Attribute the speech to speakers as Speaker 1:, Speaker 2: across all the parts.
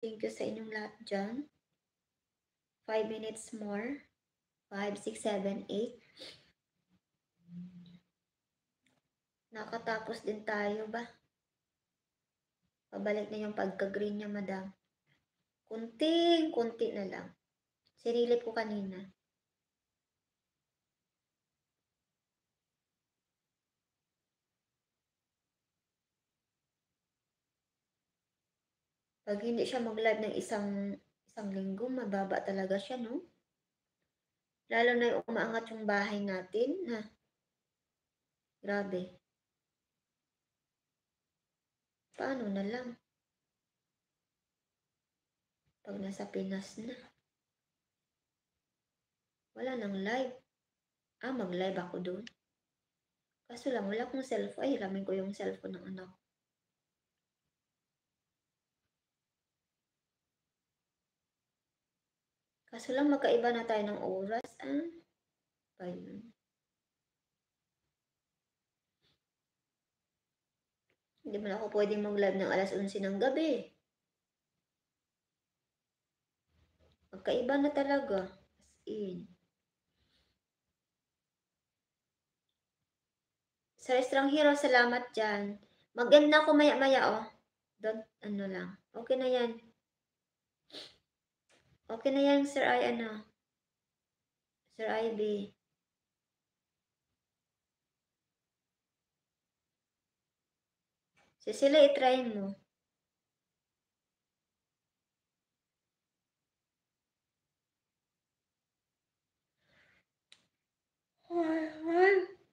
Speaker 1: Thank you sa inyong lahat dyan. 5 minutes more. 5, 6, 7, 8. Nakatapos din tayo ba? Pabalik na yung pagka-green niya, madam. Kunting-kunti na lang. Sinilip ko kanina. Pag hindi siya mag-live ng isang linggo, mababa talaga siya, no? Lalo na yung umaangat yung bahay natin, na grabe. Paano na lang? Pag nasa Pinas na. Wala nang live. Mag-live ako doon. Kaso lang, wala akong cellphone. Ay, hiramin ko yung cellphone ng anak. Kaso lang, magkaiba na tayo ng oras. Pa yun. Hindi man ako pwedeng mag-live ng alas 11 ng gabi. Magkaiba na talaga. As in. Sa Estranghero, salamat dyan. Mag-end na ako maya-maya, oh. Don't, ano lang. Okay na yan. Okay na yan, Sir Sir Ivy. Sila, itry mo.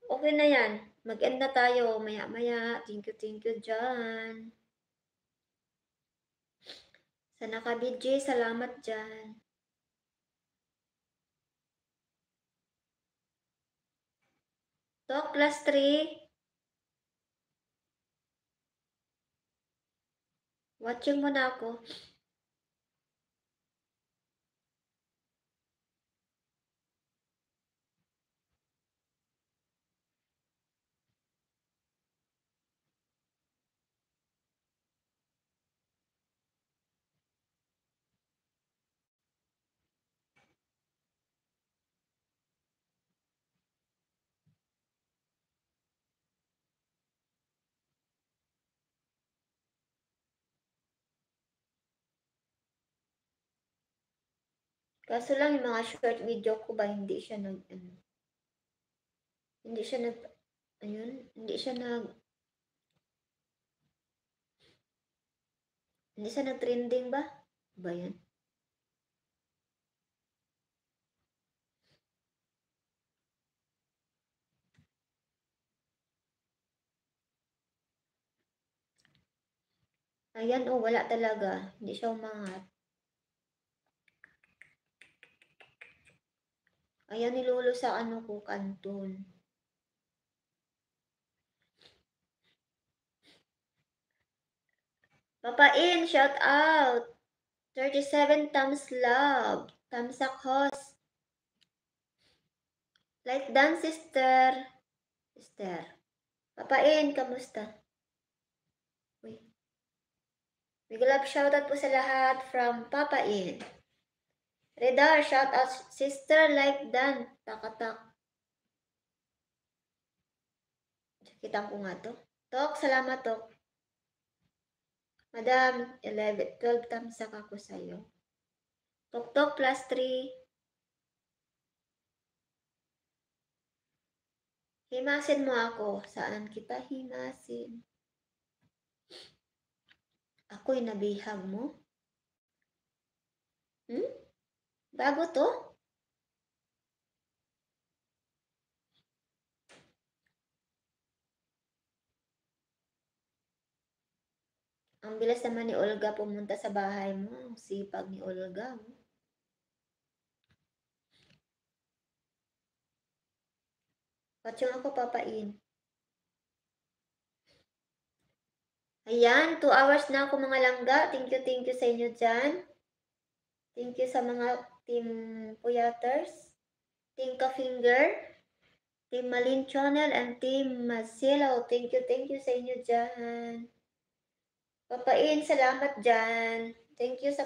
Speaker 1: Okay na yan. Mag-end na tayo. Maya-maya. Thank you dyan. Sa naka-BJ, salamat dyan. Talk class 3. Watching mo na ako. Kaso lang yung mga short video ko ba, hindi siya hindi siya nag-trending ba? Ba yan? Ayan, wala talaga. Hindi siya umangat. Ayan, nilulo sa ko, kanton. Papain, shout out. 37 thumbs love. Thumbs up, host. Like done, sister. Sister. Papain, kamusta? Uy. Big love shoutout po sa lahat from Papain. Redar, shoutout sister, like done. Takatak. Kita ko nga to. Tok, salamat Tok. Madam, 12 thumbs up ako sa'yo. Tok plus 3. Himasin mo ako. Saan kita himasin? Ako'y nabihag mo? Bago to? Ang bilis naman ni Olga pumunta sa bahay mo. Ang sipag ni Olga. Patsyung ako papain. Ayan, 2 hours na ako mga langga. Thank you sa inyo dyan. Thank you sa mga team Puyaters, team Ka-Finger, team Malin Channel, and team Masilaw. Thank you sa inyo dyan. Papain, salamat dyan. Thank you sa